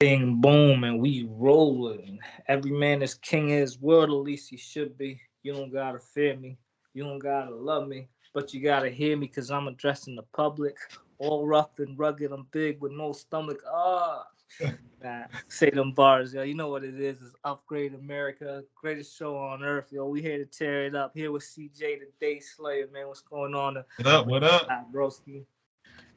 Bing boom, and we rolling. Every man is king of his world, at least he should be. You don't gotta fear me, you don't gotta love me, but you gotta hear me, cause I'm addressing the public. All rough and rugged, I'm big with no stomach. Nah, say them bars, yo. You know what it is? It's Upgrade America, greatest show on earth, yo. We here to tear it up. Here with CJ, the Day Slayer, man. What's going on? What up? What up? Broski.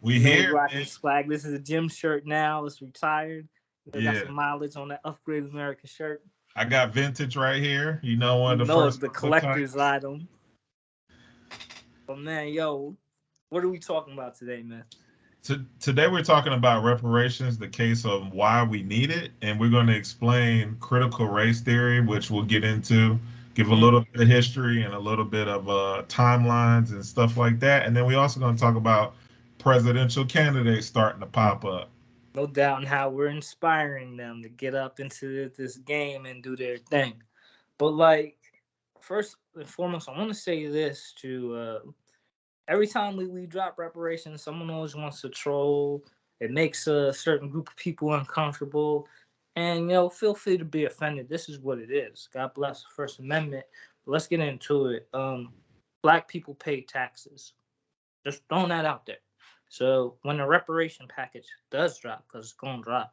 We You know, we here, rocking man. swag. This is a gym shirt now. It's retired. You know, got Yeah, some mileage on that Upgrade America shirt. I got vintage right here. You know, one You of the know, it's first the collector's prototypes. item. But man, yo, what are we talking about today, man? Today we're talking about reparations, the case of why we need it, and we're going to explain critical race theory, which we'll get into, give a little Mm, bit of history and a little bit of timelines and stuff like that. And then we're also going to talk about presidential candidates starting to pop up. no doubt in how we're inspiring them to get up into this game and do their thing. But like, first and foremost, I want to say this to every time we drop reparations, someone always wants to troll. It makes a certain group of people uncomfortable. And, you know, feel free to be offended. This is what it is. God bless the First Amendment. But let's get into it. Black people pay taxes. Just throwing that out there. So when the reparation package does drop, because it's going to drop,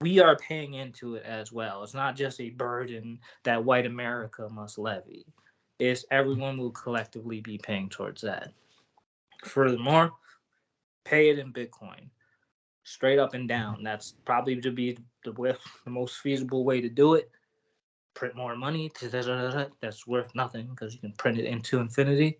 we are paying into it as well. It's not just a burden that white America must levy. It's everyone will collectively be paying towards that. Furthermore, pay it in Bitcoin, straight up and down. That's probably to be the most feasible way to do it. Print more money, that's worth nothing because you can print it into infinity,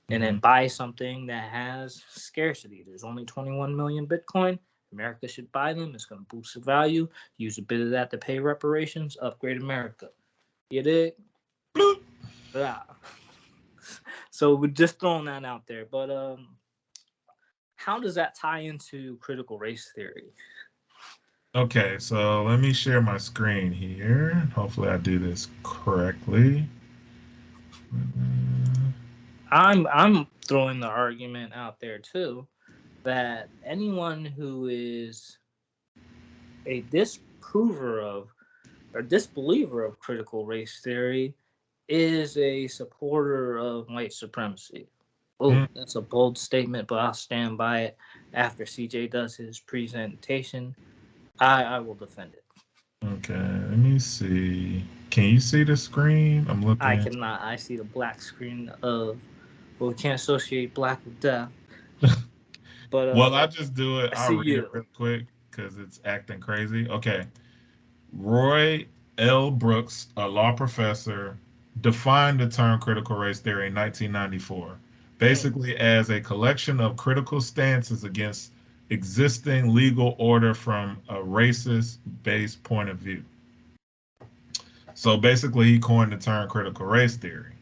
and then Mhm. buy something that has scarcity. There's only 21 million Bitcoin. America should buy them. It's going to boost the value. Use a bit of that to pay reparations. Upgrade America. You dig? Bloop. Yeah. So we're just throwing that out there. But how does that tie into critical race theory? Okay, so let me share my screen here. Hopefully, I do this correctly. I'm throwing the argument out there too that anyone who is a disprover of or disbeliever of critical race theory is a supporter of white supremacy. Oh, Mm, that's a bold statement, but I'll stand by it after CJ does his presentation. I will defend it. Okay, let me see. Can you see the screen? I'm I looking. cannot. I see the black screen of, well, we can't associate black with death, but Well, I just do it. I I'll see read it you. real quick because it's acting crazy. Okay. Roy L. Brooks, a law professor, defined the term critical race theory in 1994, Mm. basically as a collection of critical stances against existing legal order from a racist based point of view. So basically, he coined the term critical race theory.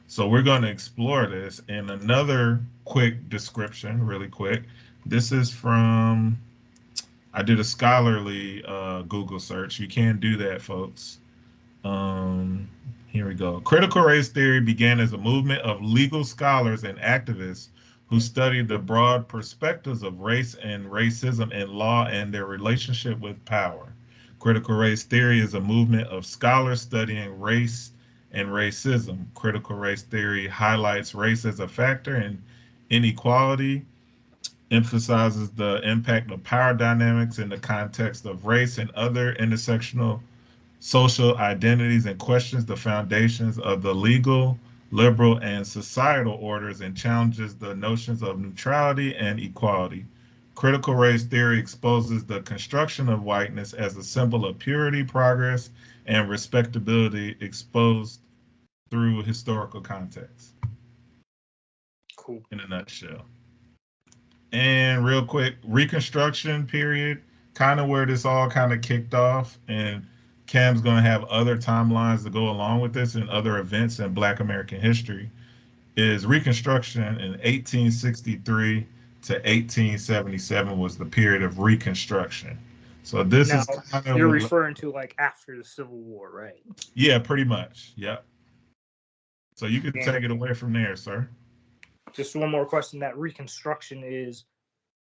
So we're going to explore this in another quick description, really quick. This is from, I did a scholarly Google search. You can do that, folks. Um, Here we go. Critical race theory began as a movement of legal scholars and activists who studied the broad perspectives of race and racism in law and their relationship with power. Critical race theory is a movement of scholars studying race and racism. Critical race theory highlights race as a factor in inequality, emphasizes the impact of power dynamics in the context of race and other intersectional social identities, and questions the foundations of the legal, liberal, and societal orders, and challenges the notions of neutrality and equality. Critical race theory exposes the construction of whiteness as a symbol of purity, progress, and respectability exposed through historical context, Cool. in a nutshell. And real quick, Reconstruction period, kind of where this all kind of kicked off. And Cam's going to have other timelines to go along with this and other events in Black American history. Is Reconstruction in 1863 to 1877 was the period of Reconstruction. So this Now is kind you're of, referring to like after the Civil War, right? yeah, pretty much. Yep. So you can take And it away from there, sir. just one more question: that Reconstruction is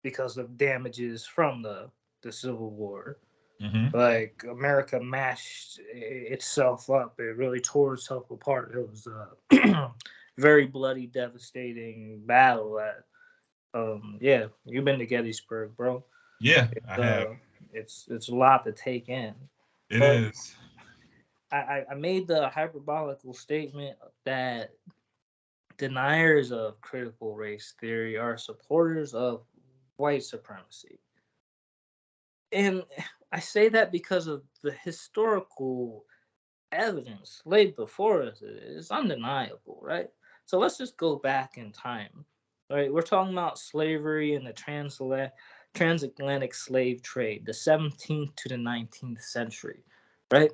because of damages from the the Civil War. Mm-hmm. Like America mashed itself up. It really tore itself apart. It was a very bloody, devastating battle. That yeah, you've been to Gettysburg, bro. Yeah, It's I have. it's a lot to take in. It But is. I made the hyperbolical statement that deniers of critical race theory are supporters of white supremacy. And I say that because of the historical evidence laid before us is undeniable, right? So let's just go back in time, right? We're talking about slavery and the transatlantic slave trade, the 17th to the 19th century, right?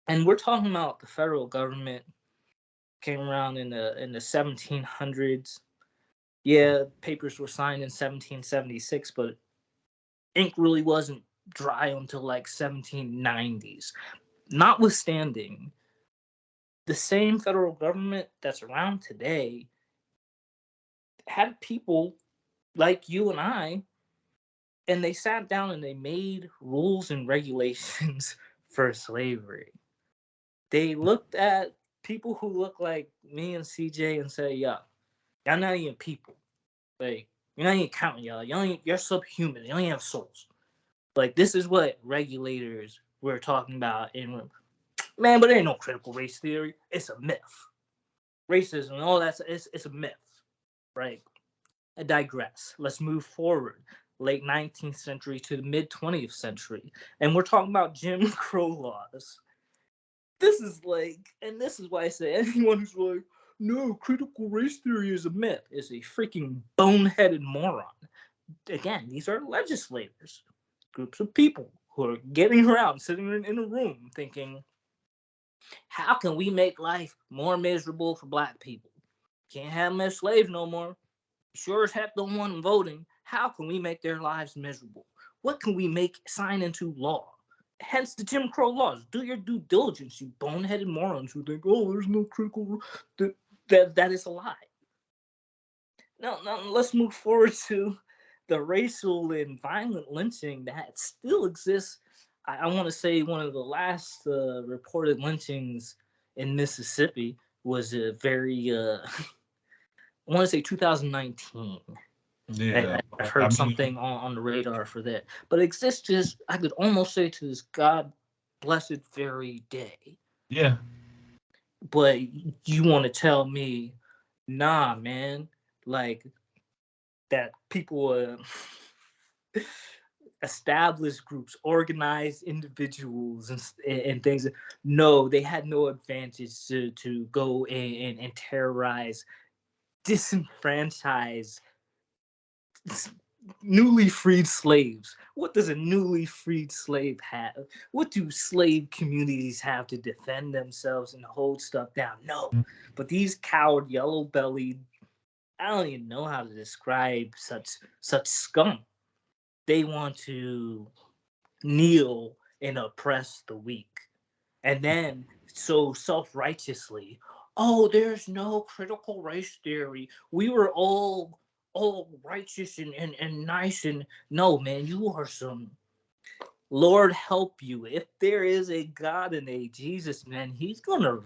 And we're talking about the federal government came around in the 1700s. Yeah, papers were signed in 1776, but ink really wasn't dry until like 1790s. Notwithstanding, the same federal government that's around today had people like you and I, and they sat down and they made rules and regulations for slavery. They looked at people who look like me and CJ and say, "Yeah, y'all not even people. Like you're not even counting, y'all. You're subhuman. You don't even have souls. Like this is what regulators were talking about in man, but there ain't no critical race theory. It's a myth. Racism and all that. It's a myth, right? I digress. Let's move forward. Late 19th century to the mid 20th century, and we're talking about Jim Crow laws. This is like, and this is why I say anyone who's like, no, critical race theory is a myth is a freaking boneheaded moron. Again, these are legislators, groups of people who are getting around, sitting in a room thinking, how can we make life more miserable for black people? Can't have them as slaves no more. Sure as heck don't want them voting. How can we make their lives miserable? What can we make sign into law? Hence the Jim Crow laws. Do your due diligence, you boneheaded morons who think, oh, there's no critical. That is a lie. Now let's move forward to the racial and violent lynching that still exists. I want to say one of the last reported lynchings in Mississippi was a very, I want to say 2019. Yeah. I've I heard mean, something on the radar for that. But it exists just, I could almost say to this God blessed very day. yeah. But you want to tell me, nah, man, like that people established groups, organized individuals, and things. No, they had no advantage to go and terrorize, disenfranchise newly freed slaves. What does a newly freed slave have? What do slave communities have to defend themselves and hold stuff down? No. But these coward, yellow bellied, I don't even know how to describe such scum. They want to kneel and oppress the weak. And then so self-righteously, oh, there's no critical race theory. We were all righteous and nice, and no, man, you are some Lord help you. If there is a God and a Jesus, man, he's gonna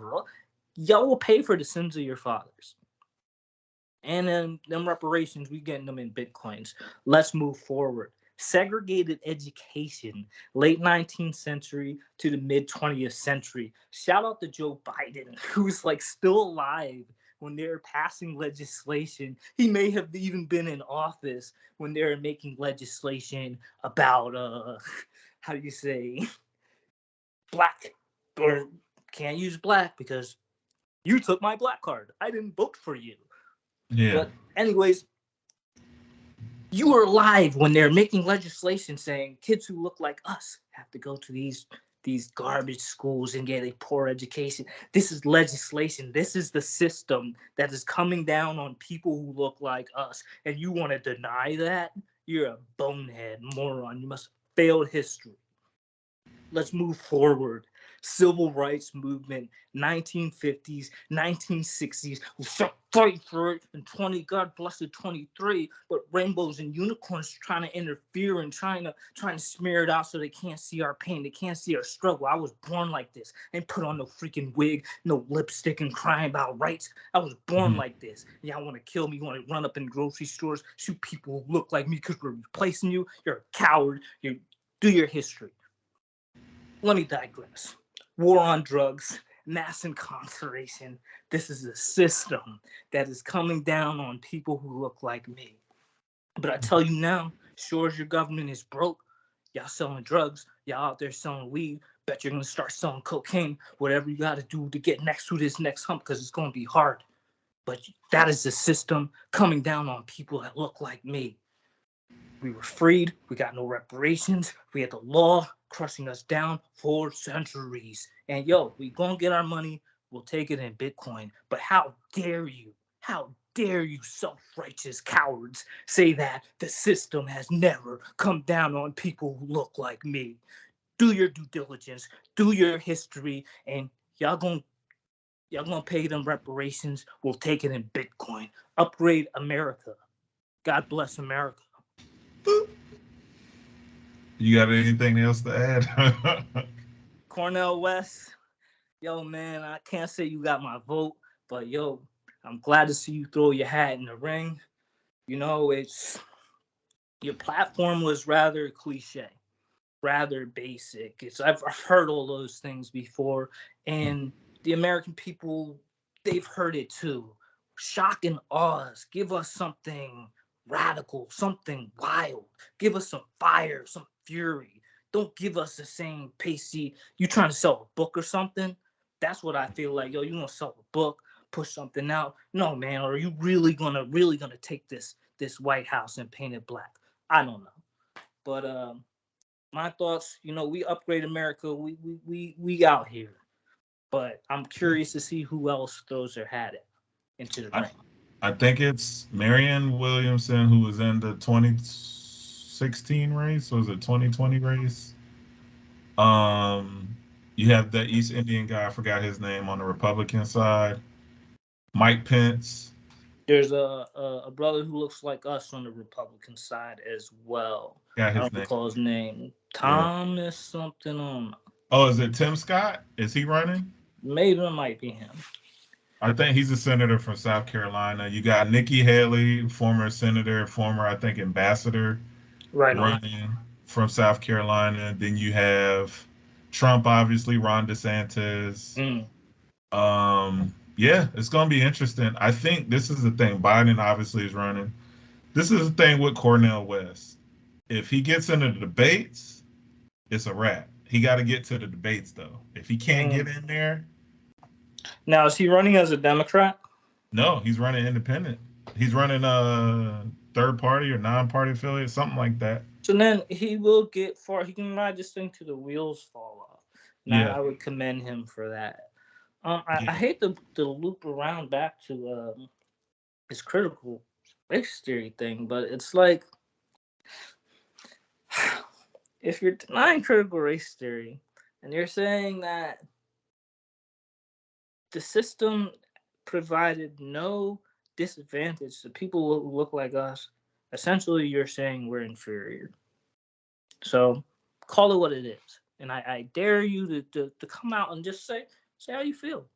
y'all will pay for the sins of your fathers. And then them reparations, we getting them in bitcoins. Let's move forward. Segregated education, late 19th century to the mid 20th century. Shout out to Joe Biden, who's like still alive when they're passing legislation. He may have even been in office when they're making legislation about how do you say black, or can't use black because you took my black card. I didn't vote for you. Yeah. But anyways, you were alive when they're making legislation saying kids who look like us have to go to these garbage schools and get a poor education. This is legislation. This is the system that is coming down on people who look like us. And you want to deny that? You're a bonehead moron. You must have failed history. Let's move forward. Civil rights movement, 1950s, 1960s. fight for it. And 20, God bless the 23, but rainbows and unicorns trying to interfere and trying to smear it out so they can't see our pain, they can't see our struggle. I was born like this. Ain't put on no freaking wig, no lipstick, and crying about rights. I was born like this. Y'all want to kill me? You want to run up in grocery stores, shoot people who look like me because we're replacing you? You're a coward. You do your history. Let me digress. War on drugs, mass incarceration. This is a system that is coming down on people who look like me. But I tell you now, sure as your government is broke, y'all selling drugs, y'all out there selling weed, bet you're going to start selling cocaine, whatever you got to do to get next to this next hump, because it's going to be hard. But that is the system coming down on people that look like me. We were freed. We got no reparations. We had the law crushing us down for centuries. And yo, we gonna get our money. We'll take it in Bitcoin. But how dare you? How dare you self-righteous cowards say that the system has never come down on people who look like me? Do your due diligence. Do your history. And y'all gonna pay them reparations. We'll take it in Bitcoin. Upgrade America. God bless America. You got anything else to add? Cornel West, yo, man, I can't say you got my vote, but yo, I'm glad to see you throw your hat in the ring. You know, your platform was rather cliche, rather basic. I've heard all those things before, and the American people, they've heard it too. Shock and awe. Give us something radical, something wild. Give us some fire, some fury. Don't give us the same pasty. You trying to sell a book or something? That's what I feel like. Yo, you gonna sell a book, push something out? No, man. Or are you really gonna take this White House and paint it black? I don't know. But my thoughts, you know, we upgrade America. We out here. But I'm curious to see who else throws their hat into the ring. I think it's Marianne Williamson who was in the 2016 race. Or was it 2020 race? You have the East Indian guy, I forgot his name, on the Republican side. Mike Pence. There's a brother who looks like us on the Republican side as well. Got I his don't name. recall his name. Thomas something on. Oh, is it Tim Scott? Is he running? Maybe it might be him. I think he's a senator from South Carolina. You got Nikki Haley, former senator, former, I think, ambassador, running from South Carolina. Then you have Trump, obviously, Ron DeSantis. Yeah, it's going to be interesting. I think this is the thing. Biden obviously is running. This is the thing with Cornel West. If he gets into the debates, it's a wrap. He got to get to the debates, though. If he can't get in there. Now, is he running as a Democrat? No, he's running independent. He's running a third party or non-party affiliate, something like that. So then he will get far. He can ride this thing till the wheels fall off. Now, I would commend him for that. I hate to loop around back to this critical race theory thing, but it's like, if you're denying critical race theory and you're saying that the system provided no disadvantage to people who look like us, essentially you're saying we're inferior. So call it what it is. And I dare you to come out and just say how you feel.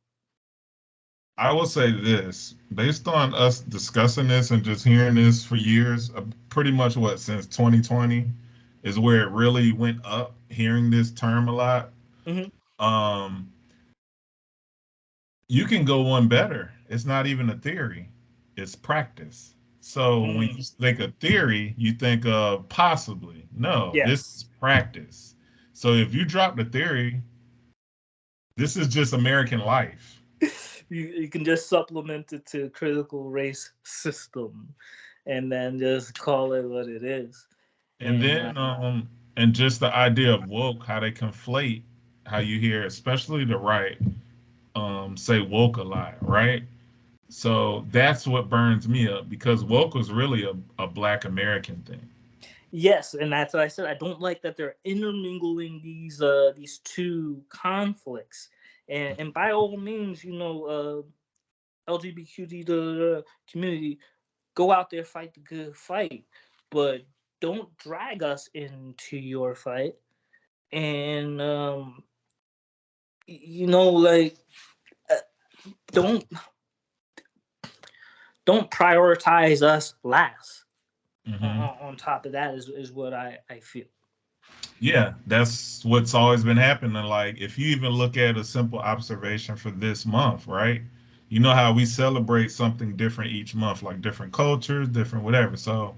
I will say this, based on us discussing this and just hearing this for years, pretty much since 2020 is where it really went up, hearing this term a lot. You can go one better. It's not even a theory. It's practice. So when you think of theory, you think of possibly. No, this is practice. So if you drop the theory, this is just American life. You can just supplement it to critical race system and then just call it what it is. And then and just the idea of woke, how they conflate, how you hear, especially the right, say woke a lot, right? So that's what burns me up, because woke was really a Black American thing. Yes, and that's what I said. I don't like that they're intermingling these two conflicts. And by all means, you know, LGBTQ community, go out there, fight the good fight, but don't drag us into your fight. And like, uh, don't prioritize us last. Mm-hmm. On top of that is what I feel. Yeah, that's what's always been happening. Like, if you even look at a simple observation for this month, right? You know how we celebrate something different each month, like different cultures, different whatever. So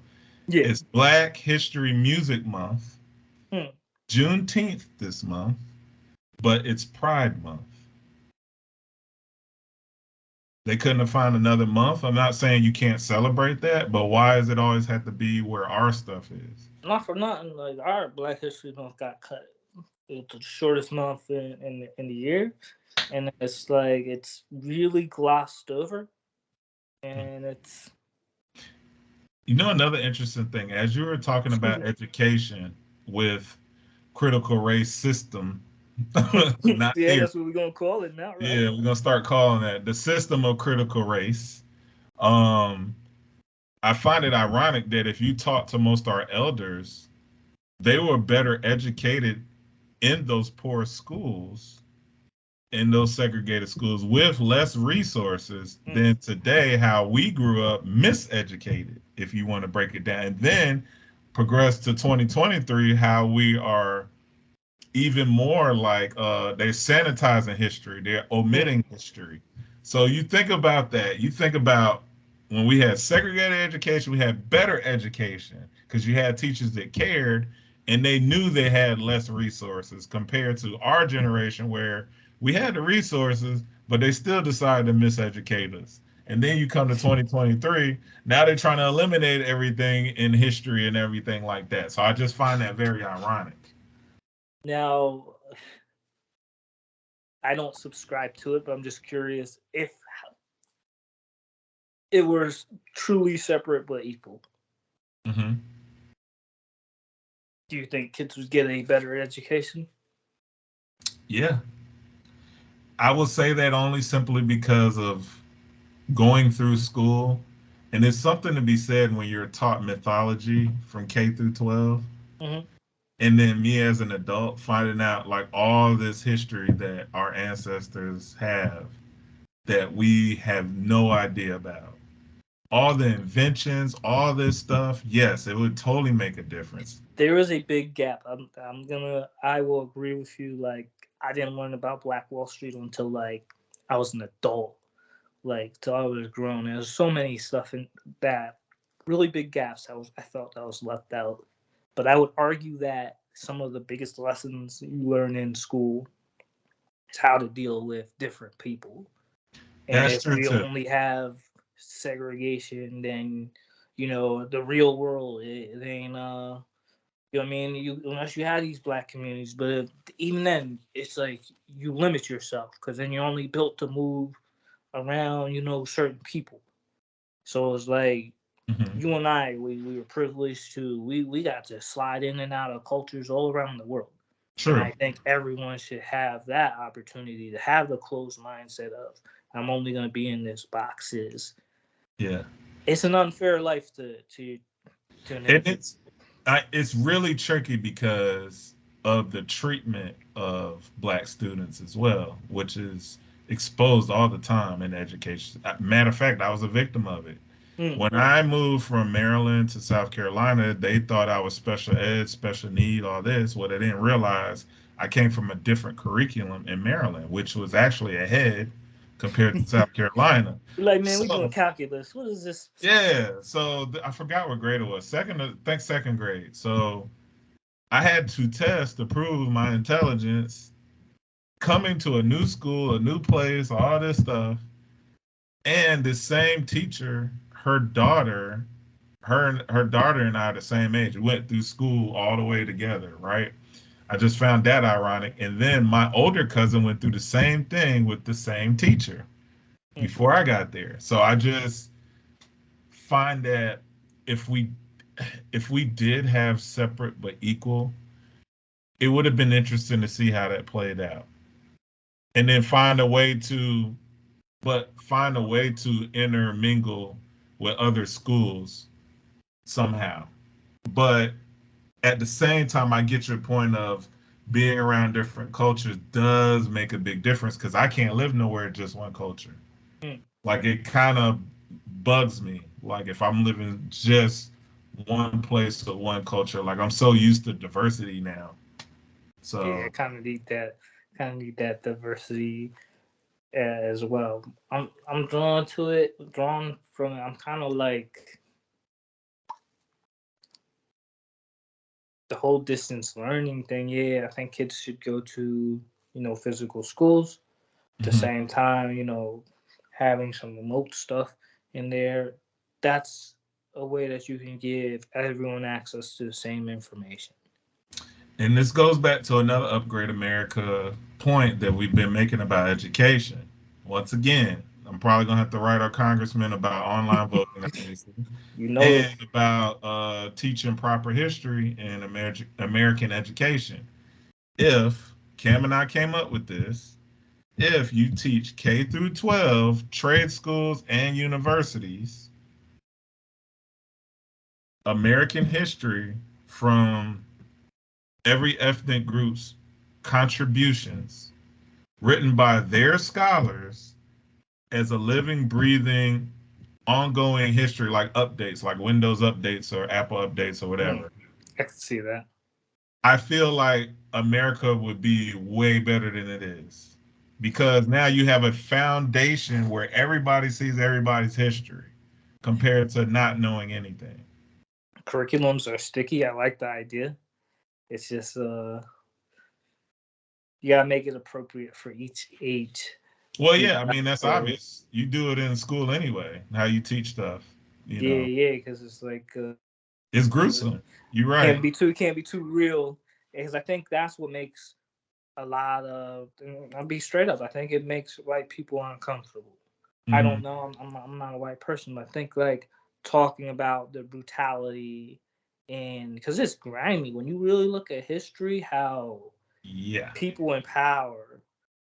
Yeah. it's Black History Music Month, Hmm. Juneteenth this month, but it's Pride Month. They couldn't have found another month. I'm not saying you can't celebrate that, but why does it always have to be where our stuff is? Not for nothing, like our Black History Month got cut. It's the shortest month in the year, and it's like it's really glossed over, and it's You know, another interesting thing, as you were talking about education with critical race system, not yeah, theory. that's what we're gonna call it now, right? Yeah, we're gonna start calling that the system of critical race. Um, I find it ironic that if you talk to most of our elders, they were better educated in those poor schools, in those segregated schools with less resources Mm. than today, how we grew up miseducated, if you want to break it down. And then progress to 2023, how we are even more like they're sanitizing history, they're Mm. omitting history. So you think about that. You think about when we had segregated education, we had better education because you had teachers that cared and they knew they had less resources compared to our generation where we had the resources, but they still decided to miseducate us. And then you come to 2023, now they're trying to eliminate everything in history and everything like that. So I just find that very ironic. Now, I don't subscribe to it, but I'm just curious if it was truly separate but equal. Mm-hmm. Do you think kids would get a better education? Yeah, I will say that only simply because of going through school. And it's something to be said when you're taught mythology from K through 12. Mm-hmm. And then me as an adult finding out like all this history that our ancestors have that we have no idea about. All the inventions, all this stuff, yes, it would totally make a difference. There is a big gap. I will agree with you. Like, I didn't learn about Black Wall Street until like I was an adult. Like till I was grown. There's so many stuff in that really big gaps I felt I was left out. But I would argue that some of the biggest lessons you learn in school is how to deal with different people. And That's if true we too. only have segregation, then the real world it ain't what I mean? You unless you have these black communities, but even then, it's like you limit yourself because then you're only built to move around, certain people. So it's like Hmm. you and I, we were privileged to we got to slide in and out of cultures all around the world. And True. I think everyone should have that opportunity to have the closed mindset of I'm only gonna be in this box is Yeah. it's an unfair life to an And individual. it's really tricky because of the treatment of black students as well, which is exposed all the time in education. Matter of fact, I was a victim of it. Mm. When I moved from Maryland to South Carolina, they thought I was special ed, special need, all this. What they didn't realize, I came from a different curriculum in Maryland, which was actually ahead compared to South Carolina. Like, man, we doing So calculus. What is this? yeah, so I forgot what grade it was. I think second grade. So I had to test to prove my intelligence coming to a new school, a new place, all this stuff. And the same teacher, her daughter and I are the same age. We went through school all the way together, right? I just found that ironic. And then my older cousin went through the same thing with the same teacher Mm. before I got there. So I just find that if we if we did have separate but equal, it would have been interesting to see how that played out. And then find a way to but find a way to intermingle with other schools somehow. But at the same time, I get your point of being around different cultures does make a big difference because I can't live nowhere just one culture. Hmm. Like it kind of bugs me. Like if I'm living just one place or one culture, like I'm so used to diversity now. Yeah, So kind of need that diversity as well. I'm drawn to it, drawn from it. I'm kind of like the whole distance learning thing. Yeah, I think kids should go to physical schools. At the mhm. same time, having some remote stuff in there. That's a way that you can give everyone access to the same information. And this goes back to another Upgrade America point that we've been making about education. Once again, I'm probably gonna have to write our congressman about online voting, obviously, You know it. and about teaching proper history in American education. If Cam and I came up with this, if you teach K through 12 trade schools and universities American history from every ethnic group's contributions written by their scholars as a living, breathing, ongoing history, like updates, like Windows updates or Apple updates or Mm, whatever. I can see that. I feel like America would be way better than it is because now you have a foundation where everybody sees everybody's history compared to not knowing anything. Curriculums are sticky. I like the idea. It's just you gotta make it appropriate for each age. Well, You yeah, I mean, that's know, obvious. You do it in school anyway, how you teach stuff, you yeah, know. yeah, because it's like It's gruesome. You're can't right. be too can't be too real. Because I think that's what makes a lot of. I'll be straight up. I think it makes white people uncomfortable. I Hmm. don't know. I'm not a white person, but I think like talking about the brutality and because it's grimy when you really look at history, how Yeah. people in power,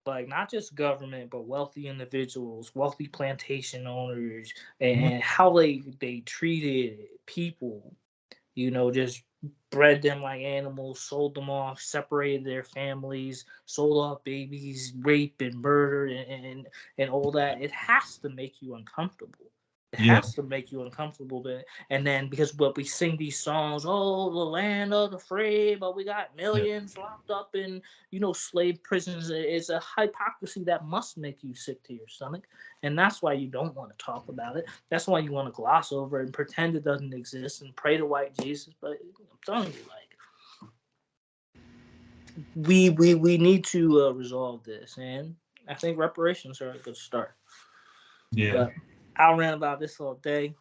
like not just government, but wealthy individuals, wealthy plantation owners, Mhm. and how they treated people, just bred them like animals, sold them off, separated their families, sold off babies, rape and murder, and all that. It has to make you uncomfortable. It Yeah. has to make you uncomfortable. And then because what we sing these songs, oh, the land of the free, but we got Yeah. millions locked up in slave prisons. It's a hypocrisy that must make you sick to your stomach, and that's why you don't want to talk about it. That's why you want to gloss over it and pretend it doesn't exist and pray to white Jesus. But I'm telling you, like we need to resolve this, and I think reparations are a good start. Yeah. But I'll rant about this all day.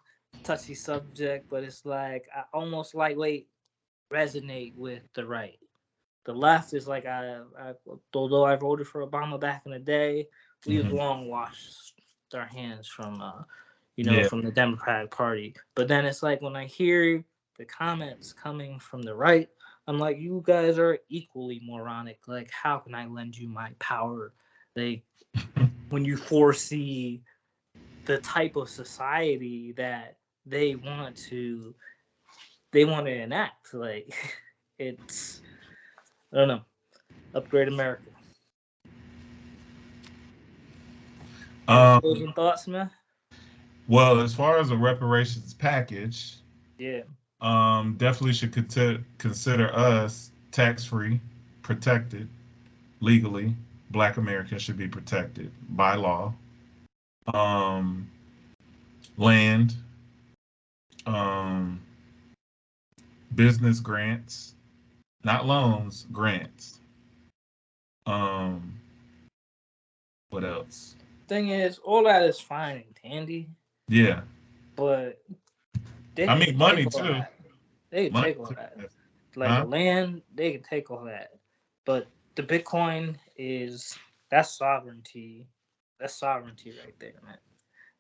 Touchy subject, but it's like I almost lightweight resonate with the right. The left is like although I voted for Obama back in the day, we've Hmm. long washed our hands from Yeah. from the Democratic Party. But then it's like when I hear the comments coming from the right, I'm like, you guys are equally moronic. Like, how can I lend you my power? Like, when you foresee the type of society that they want to enact, like it's I don't know. Upgrade America. Any Um, closing thoughts, man? well, as far as a reparations package, Yeah. definitely should consider us tax-free, protected legally. Black Americans should be protected by law. Um, land, um, business grants, not loans, grants. Um, what else? Thing is, all that is fine and dandy, Yeah, but they I can mean take money all too. that. They can Money take all too. that. Yes. Like the Huh? land, they can take all that. But the Bitcoin is that's sovereignty. That's sovereignty right there, man.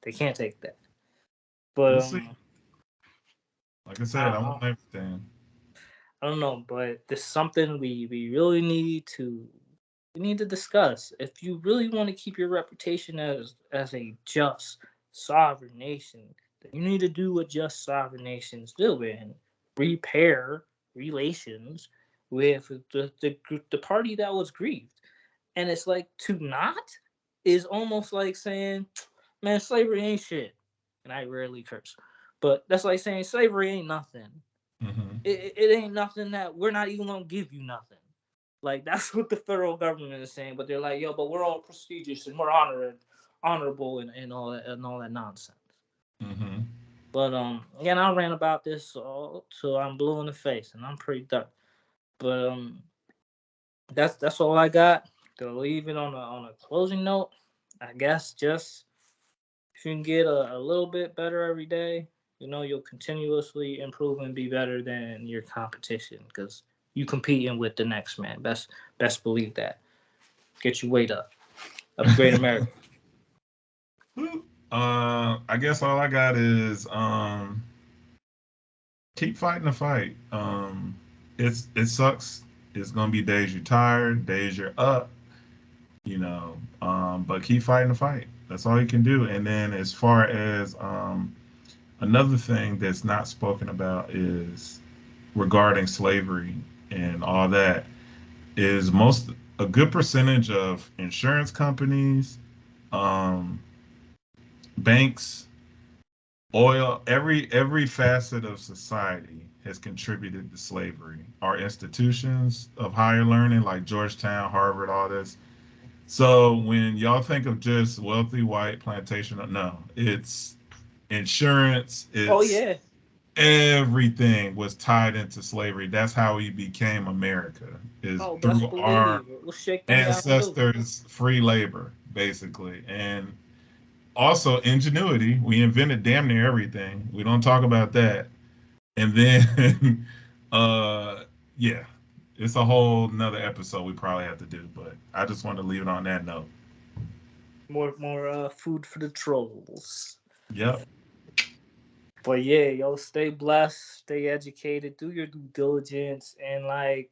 They can't take that. But We'll see. Like I said, I I, want everything. I don't know. But there's something we really need to We need to discuss if you really want to keep your reputation as a just sovereign nation, then you need to do what just sovereign nations do and repair relations with the party that was grieved. And it's like to not is almost like saying, man, slavery ain't shit. And I rarely curse, but that's like saying slavery ain't nothing. Mm-hmm. It ain't nothing that we're not even gonna give you nothing. Like that's what the federal government is saying, but they're like, yo, but we're all prestigious and we're honorable and all that nonsense. Mm-hmm. But again, I ran about this all till I'm blue in the face, and I'm pretty done. But that's all I got. To leave it on a closing note, I guess just if you can get a little bit better every day, you'll continuously improve and be better than your competition because you competing with the next man. Best believe that. Get your weight up. Upgrade America. I guess all I got is keep fighting the fight. It sucks. It's gonna be days you're tired, days you're up, but keep fighting the fight. That's all you can do. And then as far as another thing that's not spoken about is regarding slavery and all that is a good percentage of insurance companies, um, banks, oil, every facet of society has contributed to slavery. Our institutions of higher learning like Georgetown, Harvard, all this. So when y'all think of just wealthy white plantation, no, it's insurance, Oh it's yeah. everything was tied into slavery. That's how we became America, is Oh, best through our believe it. We'll shake them down too. ancestors' free labor, basically. And also ingenuity. We invented damn near everything. We don't talk about that. And then yeah, it's a whole nother episode we probably have to do, but I just wanted to leave it on that note. More food for the trolls. Yep. But yeah, yo, stay blessed, stay educated, do your due diligence, and like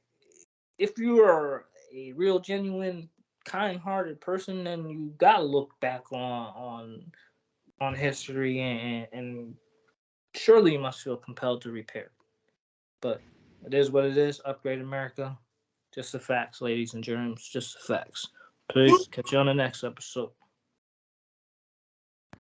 if you are a real genuine kind-hearted person, then you gotta look back on history and surely you must feel compelled to repair. But it is what it is. Upgrade America. Just the facts, ladies and germs. Just the facts. Peace. Catch you on the next episode.